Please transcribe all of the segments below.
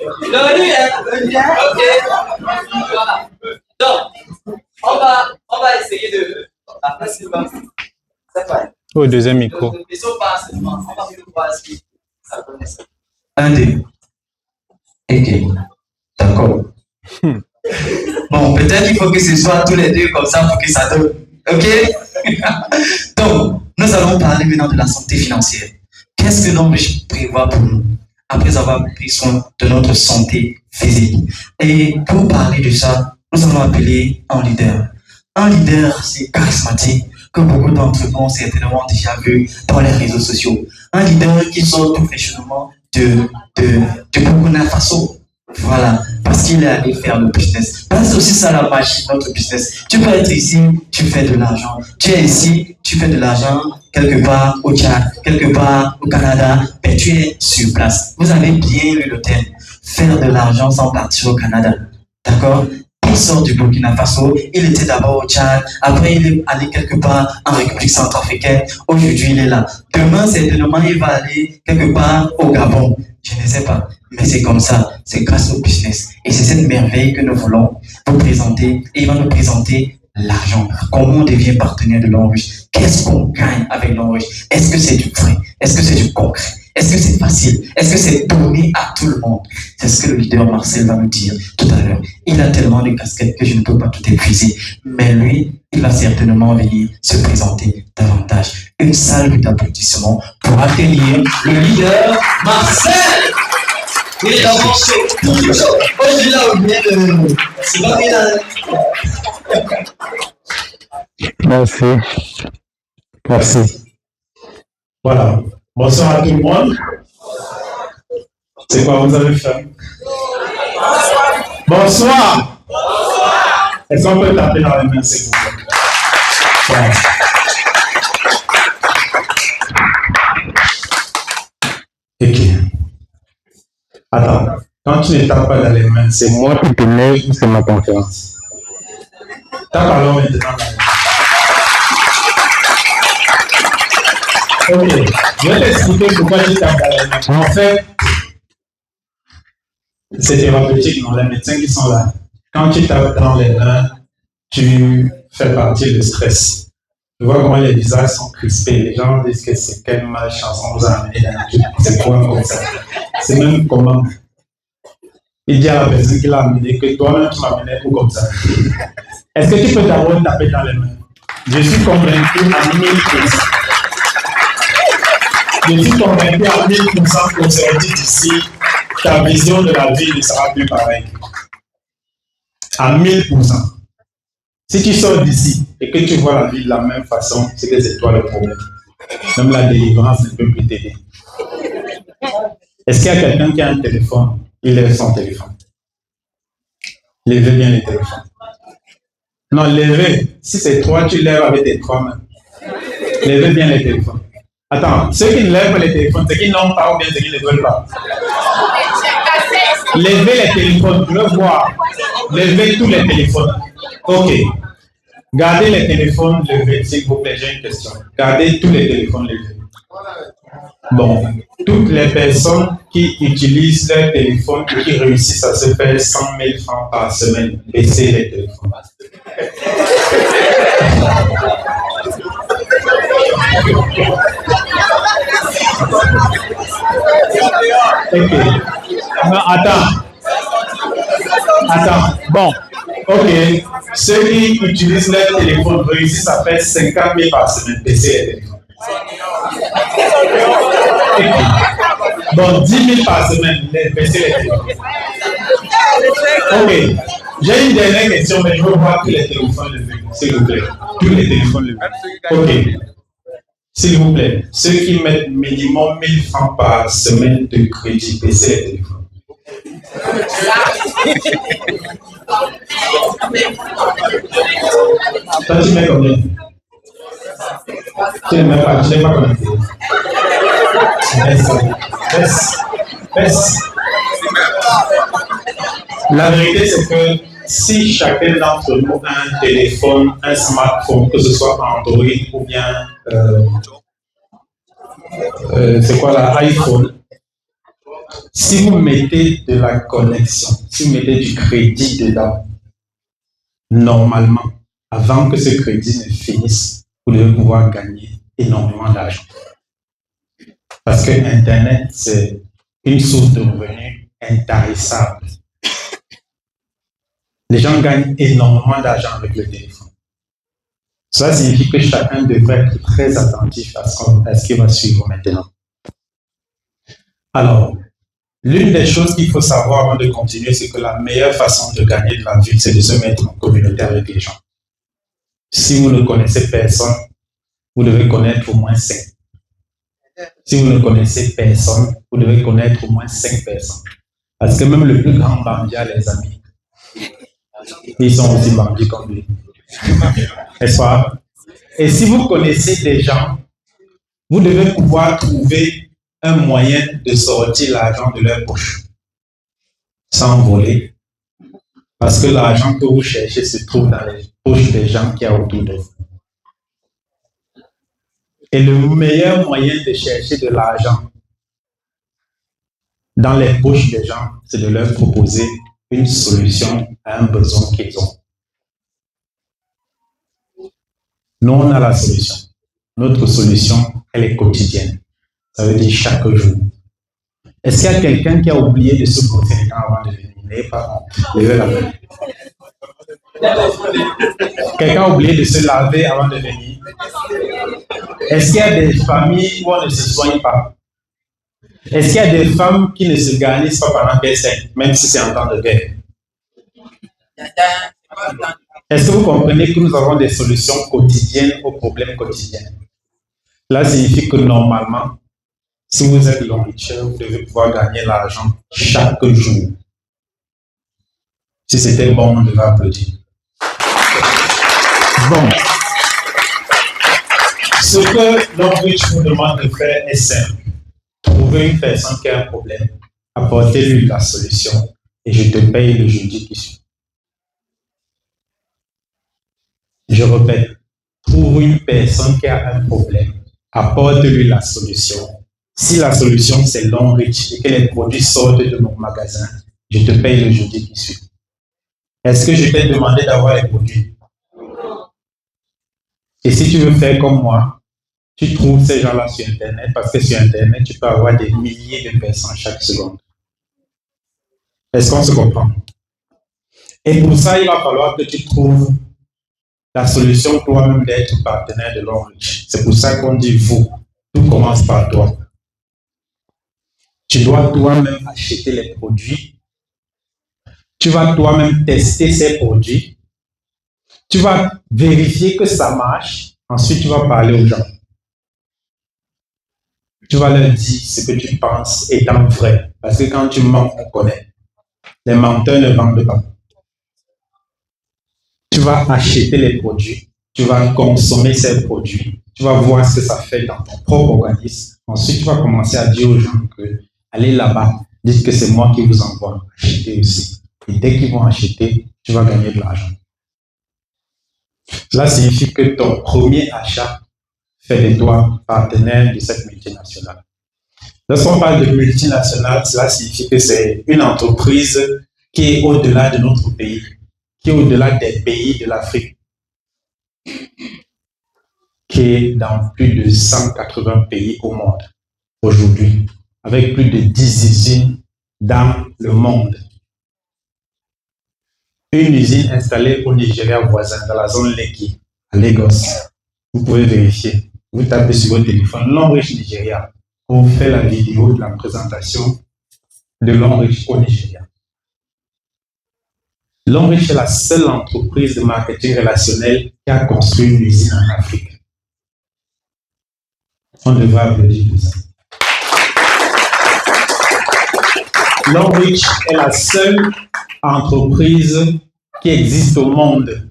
Ok. Voilà. Donc, on va essayer de. Après, Sylvain. C'est pas. Au deuxième micro. Les questions passent seulement. On va voir si ça connaît ça. Un, deux. Ok. D'accord. Bon, peut-être qu'il faut que ce soit tous les deux comme ça pour que ça donne. Ok? Donc, nous allons parler maintenant de la santé financière. Qu'est-ce que l'homme prévoit pour nous après avoir pris soin de notre santé physique? Et pour parler de ça, nous allons appeler un leader. Un leader, c'est charismatique, que beaucoup d'entre nous ont certainement déjà vu dans les réseaux sociaux. Un leader qui sort tout fraîchement de Burkina Faso. Voilà, parce qu'il est allé faire le business. Parce que c'est aussi ça la magie de notre business. Tu peux être ici, tu fais de l'argent. Tu es ici, tu fais de l'argent quelque part au Tchad, quelque part au Canada, mais tu es sur place. Vous avez bien eu le thème. Faire de l'argent sans partir au Canada. D'accord? Il sort du Burkina Faso, il était d'abord au Tchad, après il est allé quelque part en République centrafricaine, aujourd'hui il est là. Demain, certainement, il va aller quelque part au Gabon. Je ne sais pas, mais c'est comme ça, c'est grâce au business. Et c'est cette merveille que nous voulons vous présenter, et il va nous présenter l'argent. Comment on devient partenaire de l'homme riche? Qu'est-ce qu'on gagne avec l'homme riche? Est-ce que c'est du vrai? Est-ce que c'est du concret? Est-ce que c'est facile? Est-ce que c'est donné à tout le monde? C'est ce que le leader Marcel va nous dire tout à l'heure. Il a tellement de casquettes que je ne peux pas tout épuiser. Mais lui, il va certainement venir se présenter davantage. Une salle d'applaudissements pour accueillir le leader Marcel. Il est d'abord chaud. Aujourd'hui, là, on vient de... C'est pas bien. Merci. Merci. Voilà. Bonsoir à tout le monde. C'est quoi vous avez fait? Bonsoir. Bonsoir. Est-ce qu'on peut taper dans les mains, s'il vous plaît? Voilà. Ok. Attends. Quand tu ne tapes pas dans les mains, c'est moi qui te lève ou c'est ma conférence? Tape alors maintenant dans les mains. Ok, je vais t'expliquer pourquoi tu tapes dans les mains. En fait, c'est thérapeutique, non? Les médecins qui sont là. Quand tu tapes dans les mains, tu fais partie du stress. Tu vois comment les visages sont crispés. Les gens disent que c'est quelle malchance on vous a amené dans la vie. C'est quoi comme ça? C'est même comment. Il dit à la personne qui l'a amené que toi-même tu m'as amené pour comme ça. Est-ce que tu peux d'abord taper dans les mains? Je suis convaincu à 1000%. Je suis convaincu à 1000% qu'au sortir d'ici, ta vision de la vie ne sera plus pareille. À 1000%. Si tu sors d'ici et que tu vois la vie de la même façon, c'est que c'est toi le problème. Même la délivrance ne peut plus t'aider. Est-ce qu'il y a quelqu'un qui a un téléphone? Il lève son téléphone. Levez bien les téléphones. Non, levez. Si c'est toi, tu lèves avec tes trois mains. Levez bien les téléphones. Attends, ceux qui ne lèvent pas les téléphones, c'est qu'ils n'ont pas ou bien c'est qu'ils ne veulent pas. Levez les téléphones, je veux voir. Levez tous les téléphones. Ok. Gardez les téléphones levés, s'il vous plaît, j'ai une question. Gardez tous les téléphones levés. Bon, toutes les personnes qui utilisent leur téléphone et qui réussissent à se faire 100 000 francs par semaine, baissez les téléphones. Ok. Non, attends. Bon. Ok. Ceux qui utilisent leur téléphone réussissent à faire 50 000 par semaine, baissez les téléphones. Okay. Bon, 10 000 par semaine, baissez les téléphones. Ok. J'ai une dernière question, mais je veux voir tous les téléphones levés, s'il vous plaît. Tous les téléphones levés. Ok. S'il vous plaît, ceux qui mettent minimum 1000 francs par semaine de crédit, baissez les téléphones. Toi, tu mets combien? Tu ne mets pas, tu n'es pas connecté. Baisse. La vérité, c'est que si chacun d'entre nous a un téléphone, un smartphone, que ce soit Android ou bien c'est quoi là, iPhone, Si vous mettez de la connexion, si vous mettez du crédit dedans, normalement, avant que ce crédit ne finisse, vous devez pouvoir gagner énormément d'argent. Parce que Internet, c'est une source de revenus intarissable. Les gens gagnent énormément d'argent avec le téléphone. Cela signifie que chacun devrait être très attentif à ce qu'il va suivre maintenant. Alors, l'une des choses qu'il faut savoir avant de continuer, c'est que la meilleure façon de gagner de la vie, c'est de se mettre en communauté avec les gens. Si vous ne connaissez personne, vous devez connaître au moins 5. Si vous ne connaissez personne, vous devez connaître au moins 5 personnes. Parce que même le plus grand bandit a les amis. Ils sont aussi bandits comme lui. N'est-ce pas? Et si vous connaissez des gens, vous devez pouvoir trouver un moyen de sortir l'argent de leur poche sans voler. Parce que l'argent que vous cherchez se trouve dans les poches des gens qui sont autour de vous. Et le meilleur moyen de chercher de l'argent dans les poches des gens, c'est de leur proposer une solution à un besoin qu'ils ont. Nous, on a la solution. Notre solution, elle est quotidienne. Ça veut dire chaque jour. Est-ce qu'il y a quelqu'un qui a oublié de se brosser les dents avant de venir? N'ayez pas honte. Levez la main. Quelqu'un a oublié de se laver avant de venir? Est-ce qu'il y a des familles où on ne se soigne pas? Est-ce qu'il y a des femmes qui ne se garnissent pas pendant qu'elles saignent, même si c'est en temps de guerre? Est-ce que vous comprenez que nous avons des solutions quotidiennes aux problèmes quotidiens? Cela signifie que normalement, si vous êtes l'enricheur, vous devez pouvoir gagner l'argent chaque jour. Si c'était bon, on devait applaudir. Bon. Ce que l'Enrich vous demande de faire est simple. Trouver une personne qui a un problème, apportez-lui la solution et je te paye le jeudi qui suit. Je répète, trouve une personne qui a un problème, apporte-lui la solution. Si la solution c'est l'Enrich et que les produits sortent de mon magasin, je te paye le jeudi qui suit. Est-ce que je t'ai demandé d'avoir les produits? Et si tu veux faire comme moi, tu trouves ces gens-là sur Internet, parce que sur Internet, tu peux avoir des milliers de personnes chaque seconde. Est-ce qu'on se comprend? Et pour ça, il va falloir que tu trouves la solution toi-même d'être partenaire de l'Enrich. C'est pour ça qu'on dit vous. Tout commence par toi. Tu dois toi-même acheter les produits. Tu vas toi-même tester ces produits. Tu vas vérifier que ça marche. Ensuite, tu vas parler aux gens. Tu vas leur dire ce que tu penses étant vrai. Parce que quand tu mens, on connaît. Les menteurs ne vendent pas. Tu vas acheter les produits. Tu vas consommer ces produits. Tu vas voir ce que ça fait dans ton propre organisme. Ensuite, tu vas commencer à dire aux gens que allez là-bas, dites que c'est moi qui vous envoie. Achetez aussi. Et dès qu'ils vont acheter, tu vas gagner de l'argent. Cela signifie que ton premier achat fait de toi partenaire de cette multinationale. Lorsqu'on parle de multinationale, cela signifie que c'est une entreprise qui est au-delà de notre pays, qui est au-delà des pays de l'Afrique, qui est dans plus de 180 pays au monde aujourd'hui, avec plus de 10 usines dans le monde. Une usine installée au Nigeria voisin, dans la zone Lekki, à Lagos. Vous pouvez vérifier. Vous tapez sur votre téléphone l'Enrich Nigeria. On fait la vidéo de la présentation de l'Enrich au Nigeria. L'Enrich est la seule entreprise de marketing relationnel qui a construit une usine en Afrique. On devrait applaudir pour ça. L'Enrich est la seule entreprise qui existe au monde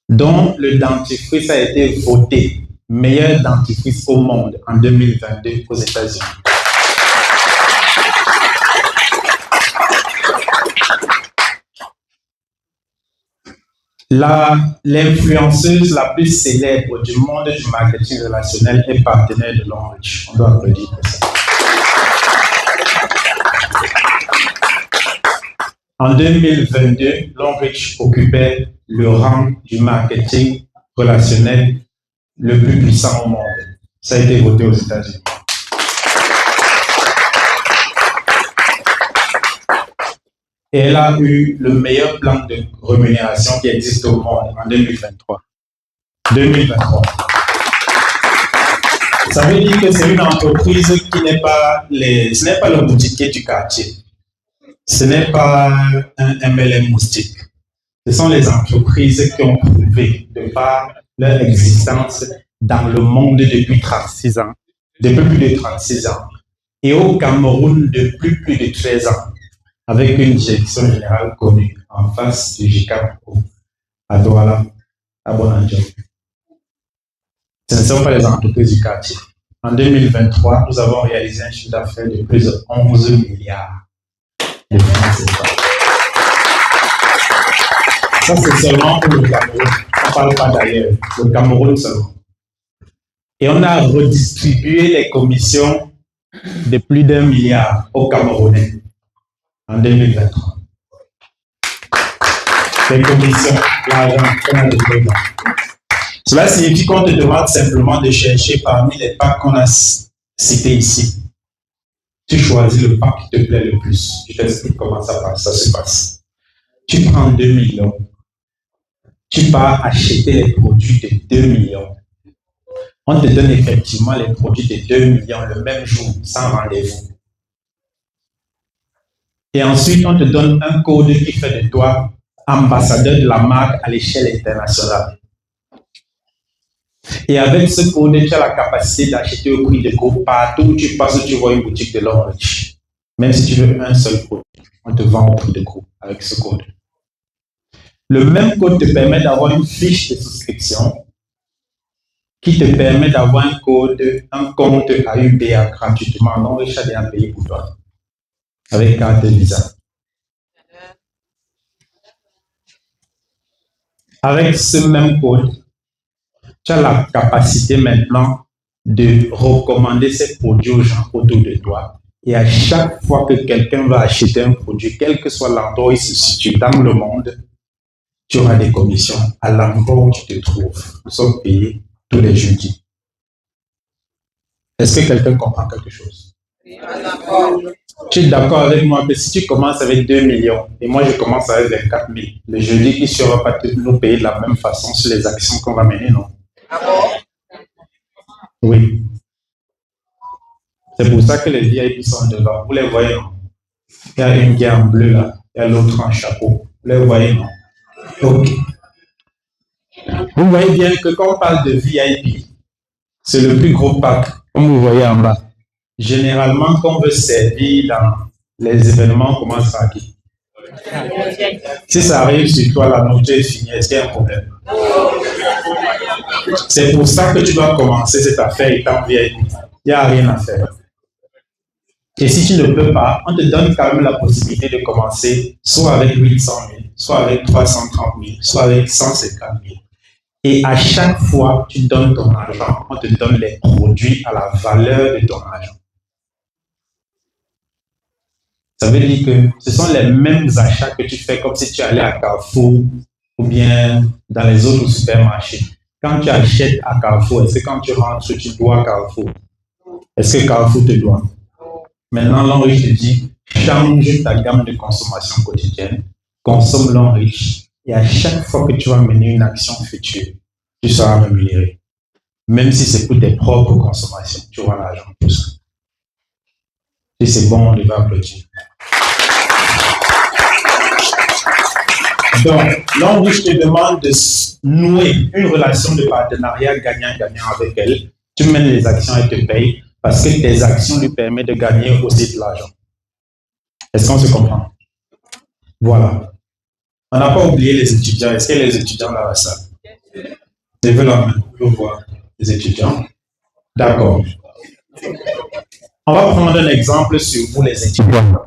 dont le dentifrice a été voté meilleur dentifrice au monde en 2022 aux États-Unis. L'influenceuse la plus célèbre du monde du marketing relationnel est partenaire de l'Enrich. On doit applaudir pour ça. En 2022, Longrich occupait le rang du marketing relationnel le plus puissant au monde. Ça a été voté aux États-Unis. Et elle a eu le meilleur plan de rémunération qui existe au monde en 2023. 2023. Ça veut dire que c'est une entreprise qui n'est pas ce n'est pas le boutiquier du quartier. Ce n'est pas un MLM moustique. Ce sont les entreprises qui ont prouvé de par leur existence dans le monde depuis 36 ans, depuis plus de 36 ans, et au Cameroun depuis plus de 13 ans, avec une direction générale connue en face du JICAPO, à Douala, à Bonanjo. Ce ne sont pas les entreprises du quartier. En 2023, nous avons réalisé un chiffre d'affaires de plus de 11 milliards de francs CFA. Ça, c'est seulement pour le Cameroun. On ne parle pas d'ailleurs. Le Cameroun seulement. Et on a redistribué les commissions de plus d'1 milliard aux Camerounais en 2023. Les commissions, l'argent qu'on a donné là. Cela signifie qu'on te demande simplement de chercher parmi les packs qu'on a cités ici. Tu choisis le pack qui te plaît le plus. Je t'explique comment ça se passe. Tu prends 2 millions. Tu pars acheter les produits de 2 millions. On te donne effectivement les produits de 2 millions le même jour, sans rendez-vous. Et ensuite, on te donne un code qui fait de toi ambassadeur de la marque à l'échelle internationale. Et avec ce code, tu as la capacité d'acheter au prix de gros partout où tu passes, où tu vois une boutique de Longrich. Même si tu veux un seul produit, on te vend au prix de gros avec ce code. Le même code te permet d'avoir une fiche de souscription qui te permet d'avoir un compte à UBA gratuitement. Longrich a déjà payé pour toi avec carte Visa. Avec ce même code, tu as la capacité maintenant de recommander ces produits aux gens autour de toi. Et à chaque fois que quelqu'un va acheter un produit, quel que soit l'endroit où il se situe dans le monde, tu auras des commissions à l'endroit où tu te trouves. Nous sommes payés tous les jeudis. Est-ce que quelqu'un comprend quelque chose? Tu es d'accord avec moi que si tu commences avec 2 millions et moi je commence avec 24 000, le jeudi, il ne sera pas nous payer de la même façon sur les actions qu'on va mener, non? Oui. C'est pour ça que les VIP sont devant. Vous les voyez, non? Il y a une qui est en bleu là, il y a l'autre en chapeau. Vous les voyez, non? Ok. Vous voyez bien que quand on parle de VIP, c'est le plus gros pack, comme vous voyez en bas. Généralement, quand on veut servir dans les événements, on commence par qui? Si ça arrive sur toi, la nourriture est finie, est-ce qu'il y a un problème? C'est pour ça que tu dois commencer cette affaire étant VIP. Il n'y a rien à faire. Et si tu ne peux pas, on te donne quand même la possibilité de commencer soit avec 800 000, soit avec 330 000, soit avec 150 000. Et à chaque fois que tu donnes ton argent, on te donne les produits à la valeur de ton argent. Ça veut dire que ce sont les mêmes achats que tu fais comme si tu allais à Carrefour ou bien dans les autres supermarchés. Quand tu achètes à Carrefour, est-ce que quand tu rentres, tu dois Carrefour? Est-ce que Carrefour te doit? Maintenant, Longrich te dit, change ta gamme de consommation quotidienne, consomme Longrich, et à chaque fois que tu vas mener une action future, tu seras rémunéré. Même si c'est pour tes propres consommations, tu auras l'argent pour ça. Et c'est bon, on devait applaudir. Donc, Longrich te demande de nouer une relation de partenariat gagnant-gagnant avec elle. Tu mènes les actions et te payes parce que tes actions lui permettent de gagner aussi de l'argent. Est-ce qu'on se comprend? Voilà. On n'a pas oublié les étudiants. Est-ce qu'il y a les étudiants dans la salle? Levez la main, je vois les étudiants. D'accord. On va prendre un exemple sur vous les étudiants.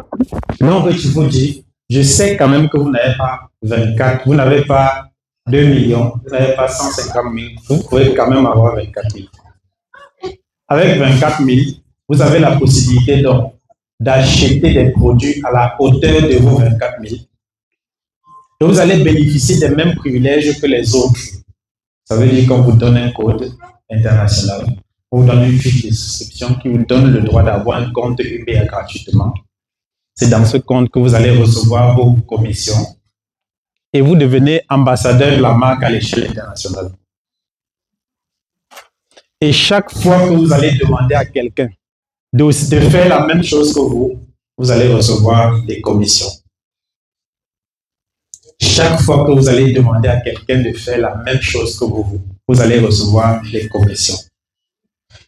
Longrich vous dit, je sais quand même que vous n'avez pas 24, vous n'avez pas 2 millions, vous n'avez pas 150 000, vous pouvez quand même avoir 24 000. Avec 24 000, vous avez la possibilité donc d'acheter des produits à la hauteur de vos 24 000 Et vous allez bénéficier des mêmes privilèges que les autres. Ça veut dire qu'on vous donne un code international, on vous donne une fiche de souscription qui vous donne le droit d'avoir un compte UBA gratuitement. C'est dans ce compte que vous allez recevoir vos commissions et vous devenez ambassadeur de la marque à l'échelle internationale. Et chaque fois que vous allez demander à quelqu'un de faire la même chose que vous allez recevoir des commissions. Chaque fois que vous allez demander à quelqu'un de faire la même chose que vous allez recevoir des commissions.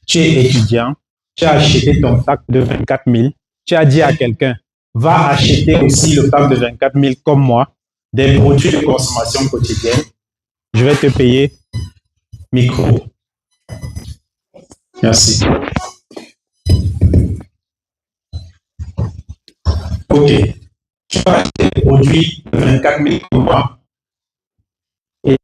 Tu es étudiant, tu as acheté ton pack de 24 000, tu as dit à quelqu'un, va acheter aussi le pack de 24 000 comme moi, des produits de consommation quotidienne, je vais te payer micro. Merci. Ok. Tu vas acheter des produits de 24 000 comme moi. Et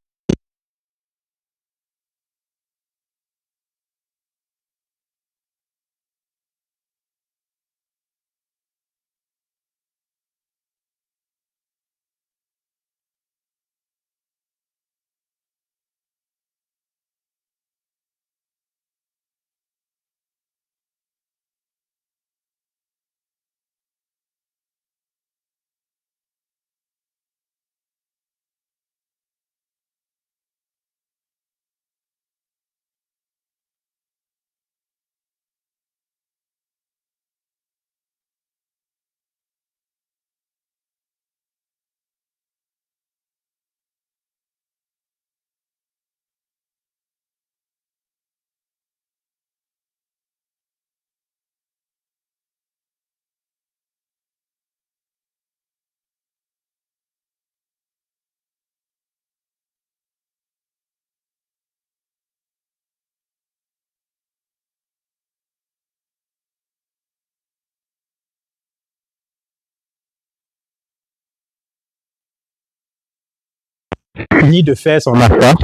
finit de faire son achat.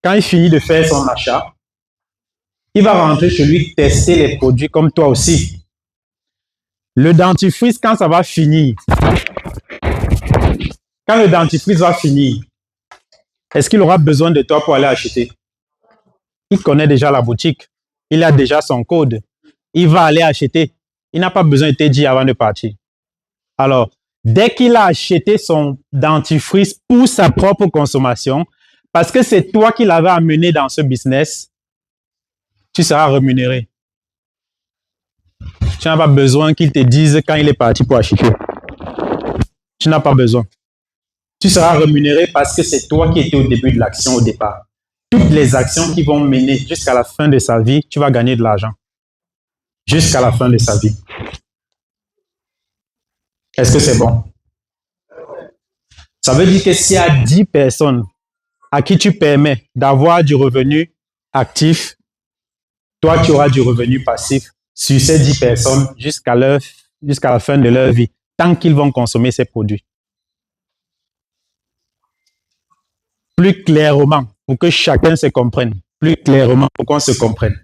Quand il finit de faire son achat, il va rentrer chez lui tester les produits comme toi aussi. Le dentifrice, quand ça va finir, quand le dentifrice va finir, est-ce qu'il aura besoin de toi pour aller acheter? Il connaît déjà la boutique. Il a déjà son code. Il va aller acheter. Il n'a pas besoin de te dire avant de partir. Alors, dès qu'il a acheté son dentifrice pour sa propre consommation, parce que c'est toi qui l'avais amené dans ce business, tu seras rémunéré. Tu n'as pas besoin qu'il te dise quand il est parti pour acheter. Tu n'as pas besoin. Tu seras rémunéré parce que c'est toi qui étais au début de l'action au départ. Toutes les actions qui vont mener jusqu'à la fin de sa vie, tu vas gagner de l'argent. Jusqu'à la fin de sa vie. Est-ce que c'est bon? Ça veut dire que s'il y a 10 personnes à qui tu permets d'avoir du revenu actif, toi, tu auras du revenu passif sur ces 10 personnes jusqu'à la fin de leur vie, tant qu'ils vont consommer ces produits. Plus clairement, pour que chacun se comprenne. Plus clairement, pour qu'on se comprenne.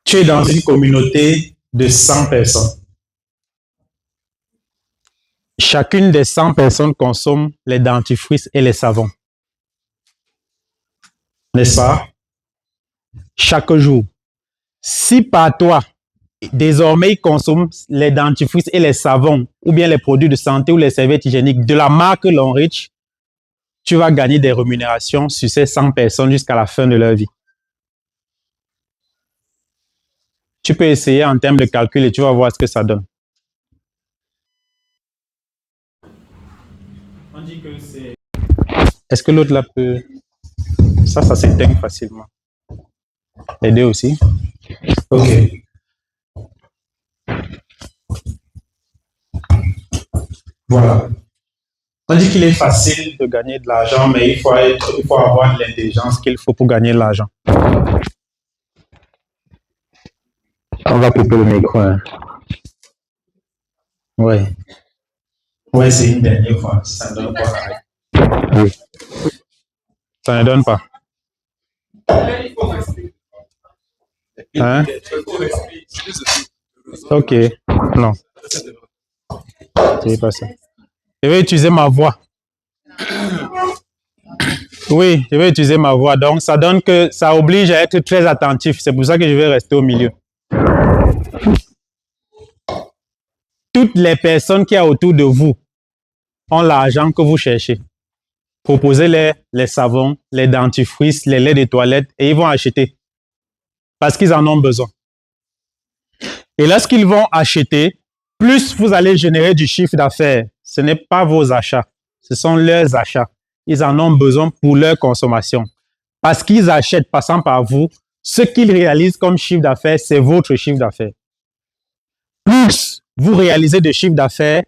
Tu es dans une communauté de 100 personnes. Chacune des 100 personnes consomme les dentifrices et les savons. N'est-ce pas? Chaque jour. Si par toi, désormais, ils consomment les dentifrices et les savons, ou bien les produits de santé ou les serviettes hygiéniques de la marque Longreach, tu vas gagner des rémunérations sur ces 100 personnes jusqu'à la fin de leur vie. Tu peux essayer en termes de calcul et tu vas voir ce que ça donne. On dit que c'est... Est-ce que l'autre là peut... Ça s'éteint facilement. Les deux aussi. Ok. Voilà. On dit qu'il est facile de gagner de l'argent, mais il faut avoir de l'intelligence qu'il faut pour gagner de l'argent. On va couper le micro. Hein. Oui. Oui, c'est une dernière fois. Ça ne donne pas. Oui. Ça ne donne pas. Hein? Ok. Non. C'est pas ça. Je vais utiliser ma voix. Oui, je vais utiliser ma voix. Donc, ça donne que ça oblige à être très attentif. C'est pour ça que je vais rester au milieu. Toutes les personnes qui sont autour de vous ont l'argent que vous cherchez. Proposez-les les savons, les dentifrices, les laits de toilette et ils vont acheter. Parce qu'ils en ont besoin. Et lorsqu'ils vont acheter, plus vous allez générer du chiffre d'affaires. Ce n'est pas vos achats, ce sont leurs achats. Ils en ont besoin pour leur consommation. Parce qu'ils achètent, passant par vous, ce qu'ils réalisent comme chiffre d'affaires, c'est votre chiffre d'affaires. Plus vous réalisez de chiffre d'affaires,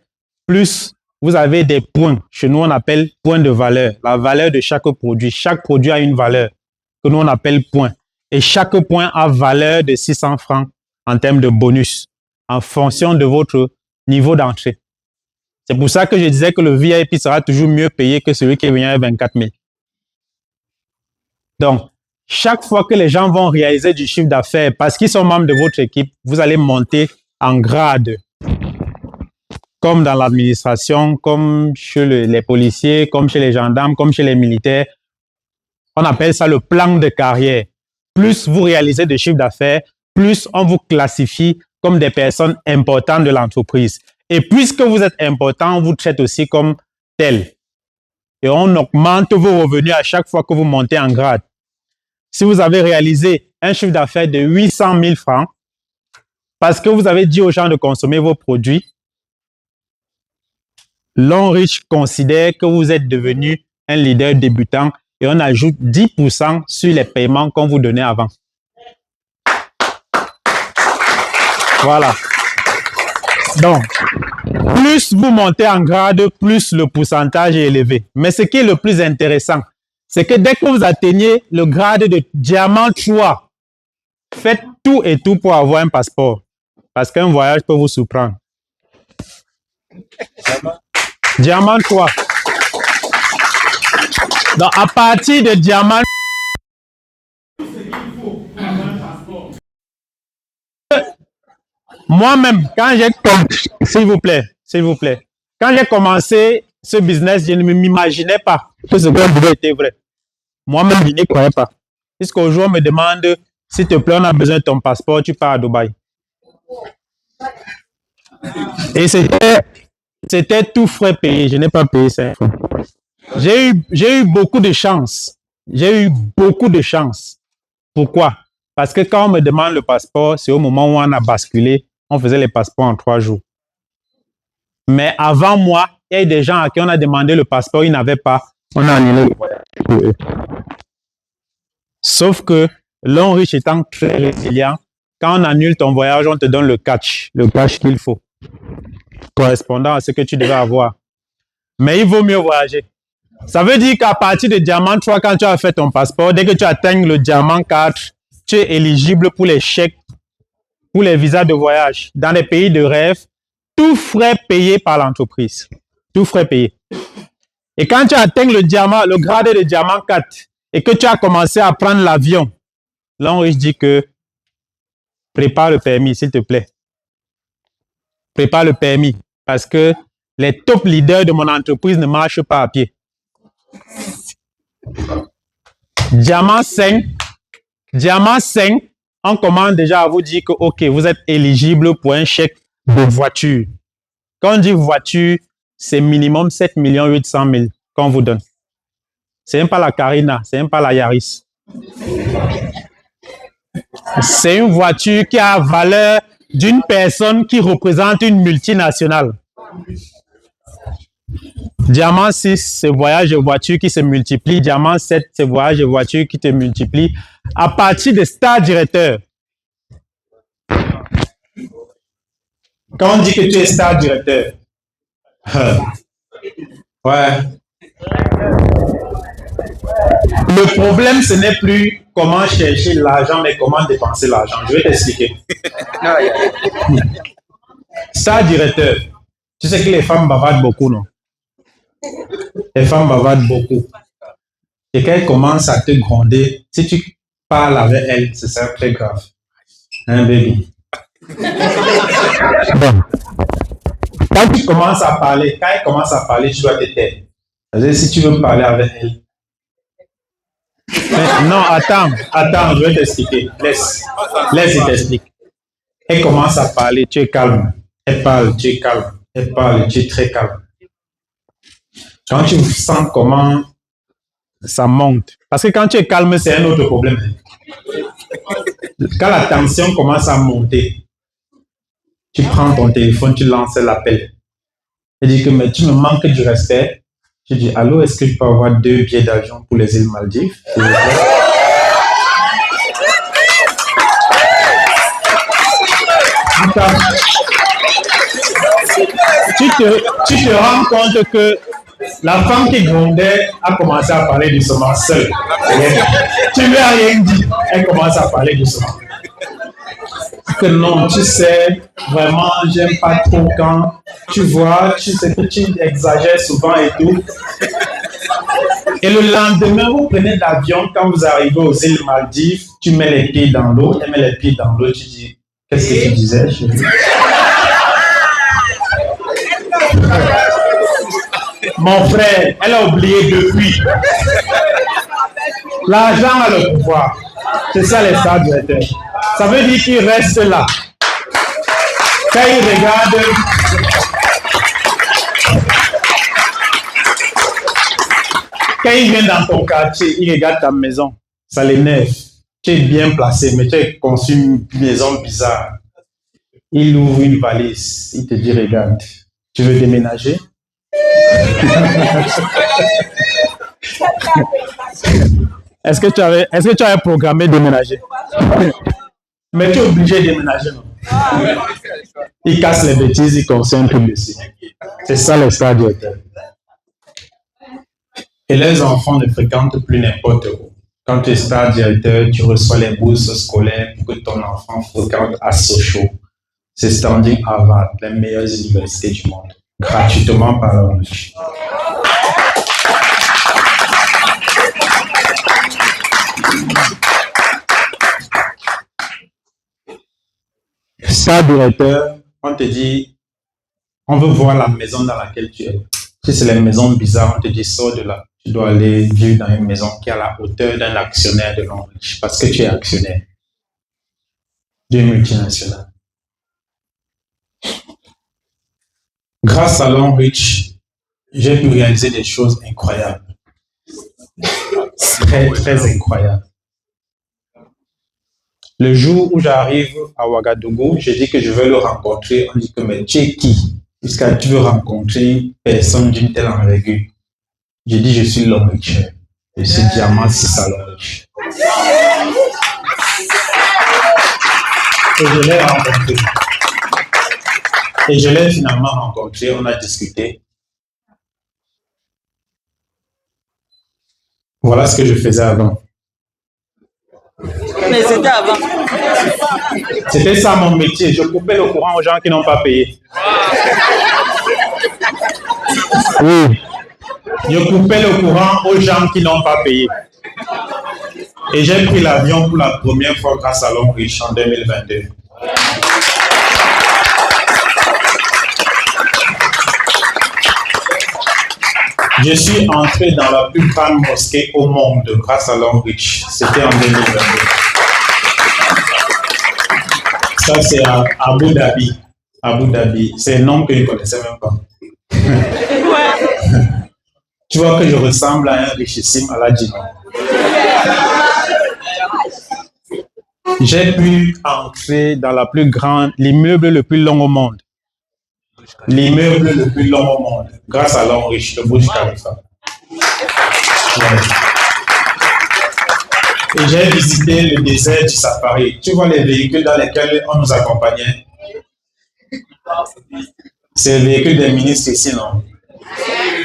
plus vous avez des points. Chez nous, on appelle points de valeur. La valeur de chaque produit. Chaque produit a une valeur que nous, on appelle point. Et chaque point a valeur de 600 francs en termes de bonus, en fonction de votre niveau d'entrée. C'est pour ça que je disais que le VIP sera toujours mieux payé que celui qui est venu à 24 000. Donc, chaque fois que les gens vont réaliser du chiffre d'affaires, parce qu'ils sont membres de votre équipe, vous allez monter en grade. Comme dans l'administration, comme chez les policiers, comme chez les gendarmes, comme chez les militaires. On appelle ça le plan de carrière. Plus vous réalisez de chiffre d'affaires, plus on vous classifie comme des personnes importantes de l'entreprise. Et puisque vous êtes important, on vous traite aussi comme tel. Et on augmente vos revenus à chaque fois que vous montez en grade. Si vous avez réalisé un chiffre d'affaires de 800 000 francs, parce que vous avez dit aux gens de consommer vos produits, Lonrich considère que vous êtes devenu un leader débutant et on ajoute 10% sur les paiements qu'on vous donnait avant. Voilà. Donc, plus vous montez en grade, plus le pourcentage est élevé. Mais ce qui est le plus intéressant, c'est que dès que vous atteignez le grade de diamant 3, faites tout et tout pour avoir un passeport. Parce qu'un voyage peut vous surprendre. Diamant 3. Donc, à partir de diamant, moi-même, quand j'ai s'il vous plaît, quand j'ai commencé ce business, je ne m'imaginais pas que ce qu'on pouvait être vrai. Moi-même, je n'y croyais pas. Jusqu'au jour, on me demande, s'il te plaît, on a besoin de ton passeport, tu pars à Dubaï. Et c'était tout frais payé, je n'ai pas payé ça. J'ai eu beaucoup de chance. J'ai eu beaucoup de chance. Pourquoi? Parce que quand on me demande le passeport, c'est au moment où on a basculé, on faisait les passeports en 3 jours. Mais avant moi, il y a eu des gens à qui on a demandé le passeport, ils n'avaient pas. On a annulé le voyage. Sauf que Lonrich étant très résilient, quand on annule ton voyage, on te donne le cash qu'il faut, correspondant à ce que tu devais avoir. Mais il vaut mieux voyager. Ça veut dire qu'à partir de diamant 3, quand tu as fait ton passeport, dès que tu atteignes le diamant 4, tu es éligible pour les chèques, pour les visas de voyage dans les pays de rêve, tout frais payé par l'entreprise. Tout frais payé. Et quand tu atteins le grade de diamant 4 et que tu as commencé à prendre l'avion, Lonrich dit que prépare le permis, s'il te plaît. Prépare le permis parce que les top leaders de mon entreprise ne marchent pas à pied. Diamant 5, on commence déjà à vous dire que ok, vous êtes éligible pour un chèque de voiture. Quand on dit voiture, c'est minimum 7 800 000 qu'on vous donne. C'est même pas la Carina, c'est même pas la Yaris. C'est une voiture qui a valeur d'une personne qui représente une multinationale. Diamant 6, c'est voyage de voiture qui se multiplie. Diamant 7, c'est voyage de voiture qui te multiplie à partir de star directeur. Quand on dit que tu es star directeur, ouais. Le problème, ce n'est plus comment chercher l'argent, mais comment dépenser l'argent. Je vais t'expliquer. Star directeur, tu sais que les femmes bavardent beaucoup, non? Les femmes bavardent beaucoup. Et quand elles commencent à te gronder, si tu parles avec elles, ce sera très grave. Hein, baby? Bon. Quand tu commences à parler, quand elle commence à parler, tu dois te taire. C'est-à-dire, si tu veux parler avec elle. Mais non, attends, je vais t'expliquer. Laisse, il t'explique. Elle commence à parler, tu es calme. Elle parle, tu es calme. Elle parle, tu es très calme. Quand tu sens comment ça monte, parce que quand tu es calme, c'est un autre problème. Quand la tension commence à monter, tu prends ton téléphone, tu lances l'appel. Elle dit que mais tu me manques du respect. Je dis allô, est-ce que je peux avoir 2 billets d'avion pour les îles Maldives? Tu te rends compte que la femme qui grondait a commencé à parler doucement seule. Tu lui as rien dit, elle commence à parler doucement. Que non, tu sais, vraiment, j'aime pas trop quand tu vois, tu sais que tu exagères souvent et tout. Et le lendemain, vous prenez l'avion, quand vous arrivez aux îles Maldives, tu mets les pieds dans l'eau, elle met les pieds dans l'eau, tu dis, qu'est-ce que tu disais, chérie? Mon frère, elle a oublié depuis. L'argent a le pouvoir. C'est ça les stars directeurs. Ça veut dire qu'il reste là. Quand il regarde, quand il vient dans ton quartier, il regarde ta maison. Ça l'énerve. Tu es bien placé, mais tu as conçu une maison bizarre. Il ouvre une valise. Il te dit, regarde, tu veux déménager? Est-ce que tu avais programmé déménager? Mais tu es obligé de déménager, non? Il casse les bêtises, il concentre dessus. C'est ça les stars directeurs. Et les enfants ne fréquentent plus n'importe où. Quand tu es star directeur, tu reçois les bourses scolaires pour que ton enfant fréquente à Sochaux. C'est Standing Harvard, les meilleures universités du monde, gratuitement par l'ONU. Star directeur, on te dit, on veut voir la maison dans laquelle tu es. Si c'est les maisons bizarres, on te dit, sors de là. Tu dois aller vivre dans une maison qui a la hauteur d'un actionnaire de Long Reach, parce que tu es actionnaire d'une multinationale. Grâce à Long Reach, j'ai pu réaliser des choses incroyables. Très, très incroyables. Le jour où j'arrive à Ouagadougou, j'ai dit que je veux le rencontrer. On dit que mais tu es qui? Puisque tu veux rencontrer une personne d'une telle envergure. J'ai dit je suis Long Reach. Je suis Diamant 6 à Long Reach. Et je l'ai rencontré. Et je l'ai finalement rencontré, on a discuté. Voilà ce que je faisais avant. Mais c'était avant. C'était ça mon métier. Je coupais le courant aux gens qui n'ont pas payé. Oui. Je coupais le courant aux gens qui n'ont pas payé. Et j'ai pris l'avion pour la première fois grâce à Long Reach en 2022. Je suis entré dans la plus grande mosquée au monde grâce à Long Reach. C'était en 2022. Ça, c'est à Abu Dhabi. Abu Dhabi. C'est un nom que je ne connaissais même pas. Tu vois que je ressemble à un richissime Aladino. J'ai pu entrer dans la plus grande, l'immeuble le plus long au monde. L'immeuble le plus long au monde, grâce à Long Reach, le Burj Khalifa. Ouais. Et j'ai visité le désert du Safari. Tu vois les véhicules dans lesquels on nous accompagnait? C'est le véhicule des ministres ici, non?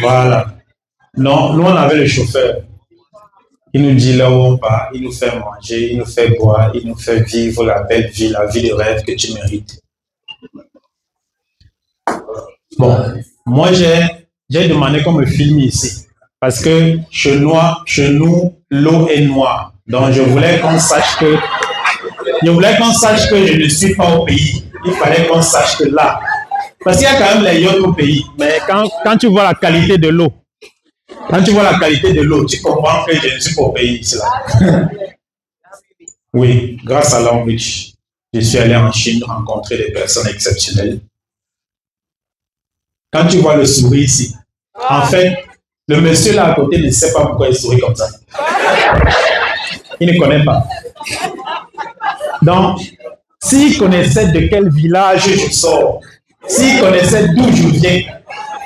Voilà. Non, nous on avait le chauffeur. Il nous dit là où on part, il nous fait manger, il nous fait boire, il nous fait vivre la belle vie, la vie de rêve que tu mérites. Bon, moi j'ai demandé qu'on me filme ici parce que chez nous, l'eau est noire. Donc je voulais qu'on sache que je ne suis pas au pays. Il fallait qu'on sache que là, Parce qu'il y a quand même les yachts au pays. Mais quand tu vois la qualité de l'eau, tu comprends que je ne suis pas au pays ici là. Oui, grâce à Longreach, je suis allé en Chine rencontrer des personnes exceptionnelles. Quand tu vois le sourire ici, en fait, le monsieur là à côté ne sait pas pourquoi il sourit comme ça. Il ne connaît pas. Donc, s'il connaissait de quel village je sors, s'il connaissait d'où je viens,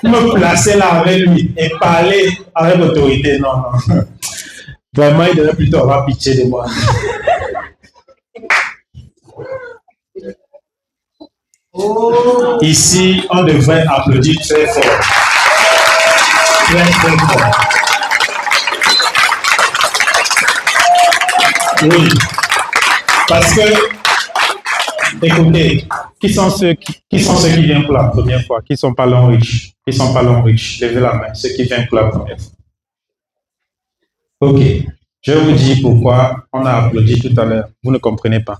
me placer là avec lui et parler avec autorité, non. Vraiment, il devrait plutôt avoir pitié de moi. Ici, on devrait applaudir très fort. Très, très fort. Oui. Parce que, écoutez, qui sont ceux qui viennent pour la première fois, qui sont pas Longreach, levez la main, ceux qui viennent pour la première fois. Ok, je vous dis pourquoi on a applaudi tout à l'heure, vous ne comprenez pas.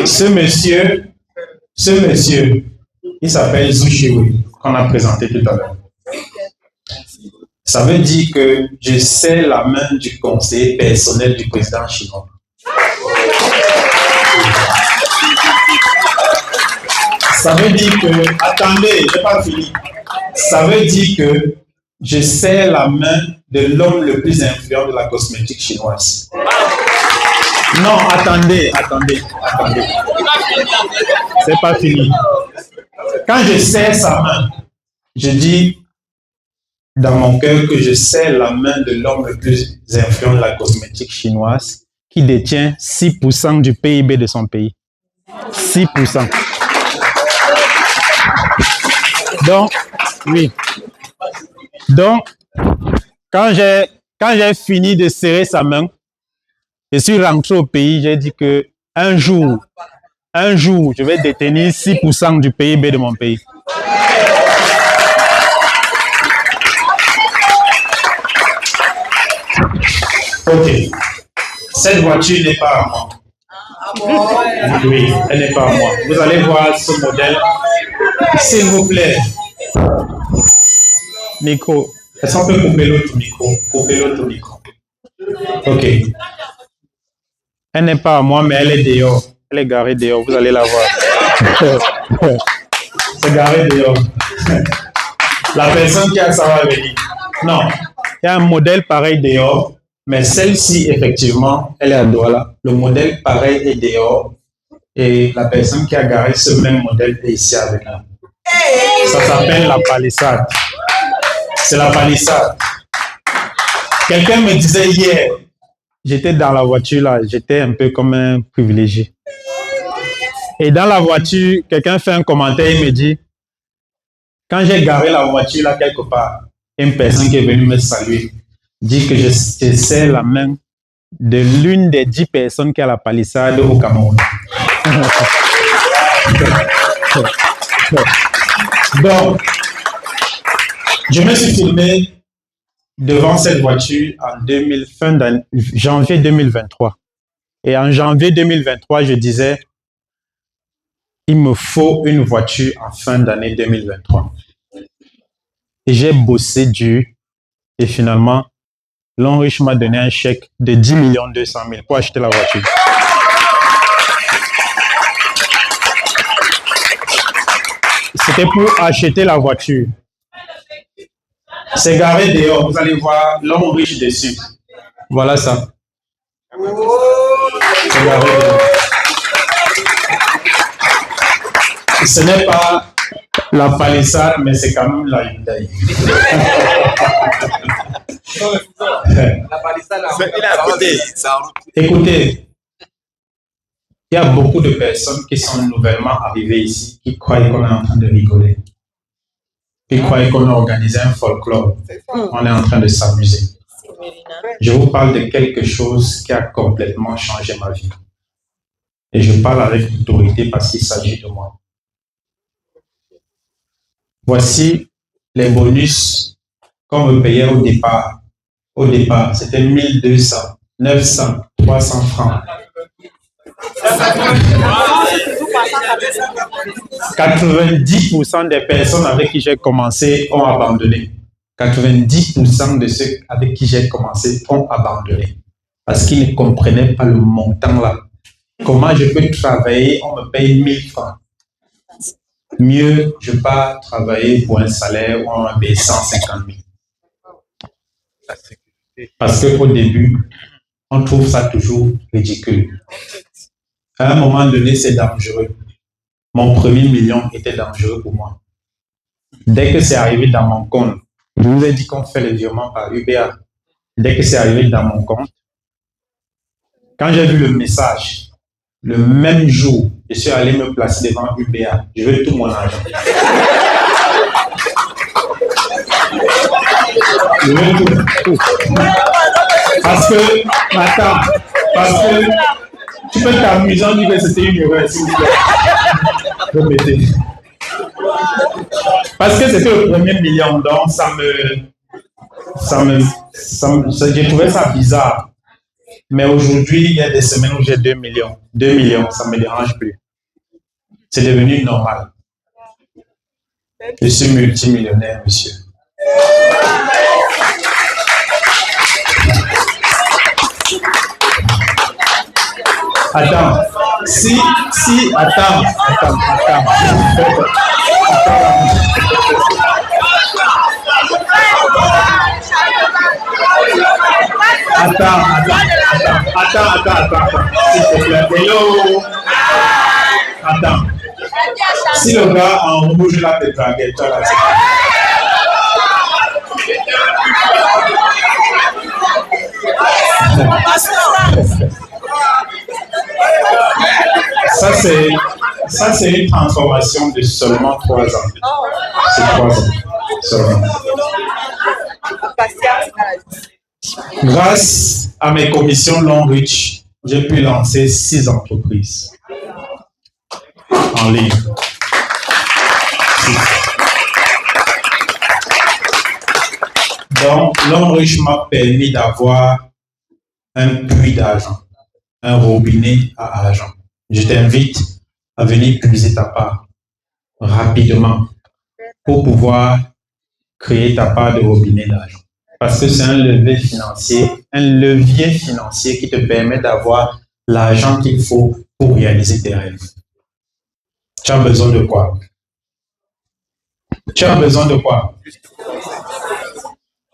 ce monsieur, il s'appelle Zhu Shiwei, qu'on a présenté tout à l'heure. Ça veut dire que je serre la main du conseiller personnel du président chinois. Ça veut dire que, attendez, je n'ai pas fini. Ça veut dire que je serre la main de l'homme le plus influent de la cosmétique chinoise. Non, attendez. C'est pas fini. Quand je serre sa main, je dis dans mon cœur que je serre la main de l'homme le plus influent de la cosmétique chinoise qui détient 6% du PIB de son pays. 6%. Donc, oui. Donc, quand j'ai fini de serrer sa main, je suis rentré au pays, j'ai dit que un jour, je vais détenir 6% du PIB de mon pays. Ok. Cette voiture n'est pas à moi. Oui, elle n'est pas à moi. Vous allez voir ce modèle. S'il vous plaît. Micro. Est-ce qu'on peut couper l'autre micro? Ok. Elle n'est pas à moi, mais elle est dehors. Elle est garée dehors. Vous allez la voir. C'est garé dehors. La personne qui a ça va venir. Non. Il y a un modèle pareil dehors. Mais celle-ci, effectivement, elle est à Douala. Le modèle pareil est dehors. Et la personne qui a garé ce même modèle est ici avec nous. Ça s'appelle la palissade. C'est la palissade. Quelqu'un me disait hier, j'étais dans la voiture là, j'étais un peu comme un privilégié. Et dans la voiture, quelqu'un fait un commentaire, il me dit, quand j'ai garé la voiture là quelque part, une personne qui est venue me saluer, dit que je serre la main de l'une des 10 personnes qui a la palissade au Cameroun. Donc, je me suis filmé devant cette voiture en janvier 2023. Et en janvier 2023, je disais, il me faut une voiture en fin d'année 2023. Et j'ai bossé dur et finalement, Longreach m'a donné un chèque de 10 200 000 pour acheter la voiture. C'était pour acheter la voiture. C'est garé dehors. Vous allez voir Longreach dessus. Voilà ça. C'est garé dehors. Ce n'est pas la palissade, mais c'est quand même la Hyundai. Écoutez, il y a beaucoup de personnes qui sont nouvellement arrivées ici qui croient qu'on est en train de rigoler. Qui croient qu'on a organisé un folklore. On est en train de s'amuser. Je vous parle de quelque chose qui a complètement changé ma vie. Et je parle avec autorité parce qu'il s'agit de moi. Voici les bonus qu'on me payait au départ. Au départ, c'était 1200, 900, 300 francs. 90% des personnes avec qui j'ai commencé ont abandonné. 90% de ceux avec qui j'ai commencé ont abandonné. Parce qu'ils ne comprenaient pas le montant là. Comment je peux travailler, on me paye 1000 francs. Mieux, je pars travailler pour un salaire où on me paye 150 000. Parce qu'au début, on trouve ça toujours ridicule. À un moment donné, c'est dangereux. Mon premier million était dangereux pour moi. Dès que c'est arrivé dans mon compte, je vous ai dit qu'on fait le virement par UBA. Dès que c'est arrivé dans mon compte, quand j'ai vu le message, le même jour, je suis allé me placer devant UBA. Je veux tout mon argent. Je veux tout. Parce que tu peux t'amuser en disant que c'était une erreur, s'il vous plaît. Remettez. Parce que c'était le premier million, donc j'ai trouvé ça bizarre. Mais aujourd'hui, il y a des semaines où j'ai 2 millions. 2 millions, ça ne me dérange plus. C'est devenu normal. Je suis multimillionnaire, monsieur. Attends, attends. Attends, s'il te plaît. Hello. Attends. Si le gars en rouge là te drague, tu as la Ça, c'est une transformation de seulement 3 ans. C'est 3 ans seulement. Grâce à mes commissions Long Reach, j'ai pu lancer 6 entreprises en ligne. 6. Donc, Long Reach m'a permis d'avoir un puits d'argent, un robinet à argent. Je t'invite à venir puiser ta part rapidement pour pouvoir créer ta part de robinet d'argent. Parce que c'est un levier financier qui te permet d'avoir l'argent qu'il faut pour réaliser tes rêves. Tu as besoin de quoi? Tu as besoin de quoi?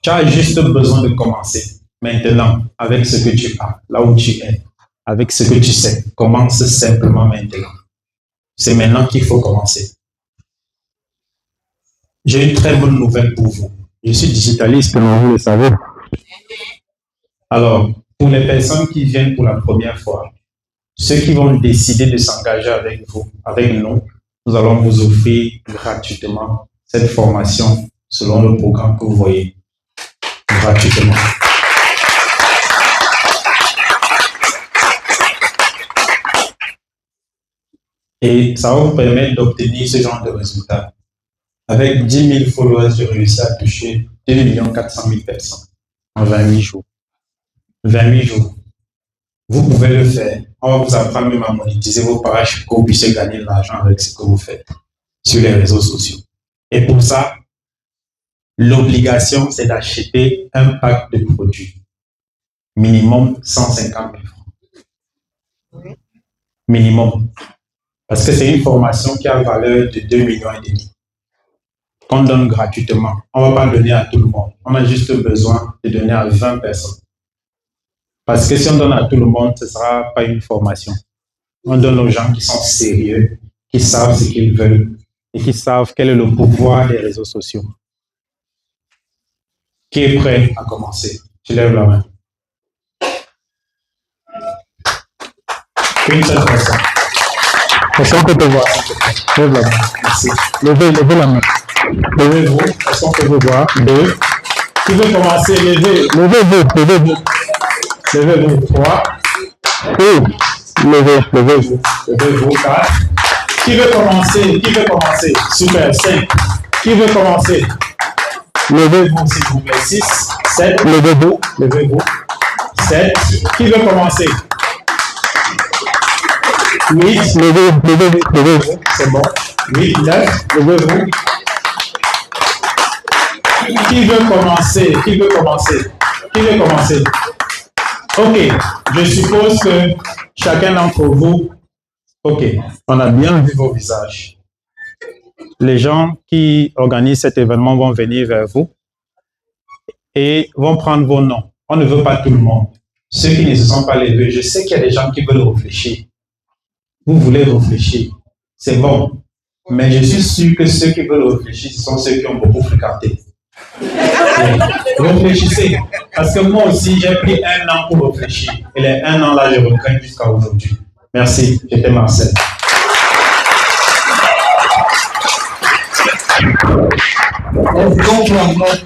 Tu as juste besoin de commencer maintenant avec ce que tu as, là où tu es, avec ce que tu sais. Commence simplement maintenant. C'est maintenant qu'il faut commencer. J'ai une très bonne nouvelle pour vous. Je suis digitaliste, comme vous le savez. Alors, pour les personnes qui viennent pour la première fois, ceux qui vont décider de s'engager avec vous, avec nous allons vous offrir gratuitement cette formation selon le programme que vous voyez. Gratuitement. Et ça va vous permettre d'obtenir ce genre de résultats. Avec 10 000 followers, j'ai réussi à toucher 2 400 000 personnes en 28 jours. 28 jours. Vous pouvez le faire. On va vous apprendre même à monétiser vos pages pour que vous puissiez gagner de l'argent avec ce que vous faites sur les réseaux sociaux. Et pour ça, l'obligation, c'est d'acheter un pack de produits. Minimum 150 000 francs. Minimum. Parce que c'est une formation qui a valeur de 2,5 millions. Qu'on donne gratuitement. On ne va pas donner à tout le monde. On a juste besoin de donner à 20 personnes. Parce que si on donne à tout le monde, ce ne sera pas une formation. On donne aux gens qui sont sérieux, qui savent ce qu'ils veulent et qui savent quel est le pouvoir des réseaux sociaux. Qui est prêt à commencer? Tu lèves la main. Une seule personne. Personne peut te voir. Lève la main. Merci. Levez la main. Levez-vous. Est-ce qu'on peut vous voir? 2. Qui veut commencer? Levez-vous. 3. Levez-vous. 4. Qui veut commencer? Super. 5. Qui veut commencer? Levez-vous, s'il vous plaît. 6. 7. Levez-vous. 7. Qui veut commencer? 8. Levez-vous. C'est bon. 8, 9, levez-vous. Qui veut commencer? Ok, je suppose que chacun d'entre vous, ok, on a bien vu vos visages. Les gens qui organisent cet événement vont venir vers vous et vont prendre vos noms. On ne veut pas tout le monde. Ceux qui ne se sont pas levés, je sais qu'il y a des gens qui veulent réfléchir. Vous voulez réfléchir, c'est bon. Mais je suis sûr que ceux qui veulent réfléchir, ce sont ceux qui ont beaucoup fréquenté. Réfléchissez, parce que moi aussi, j'ai pris 1 an pour réfléchir. Et les 1 an là, je regrette jusqu'à aujourd'hui. Merci, j'étais Marcel. On voulons pour encore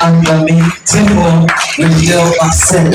acclamer très fort le leader Marcel.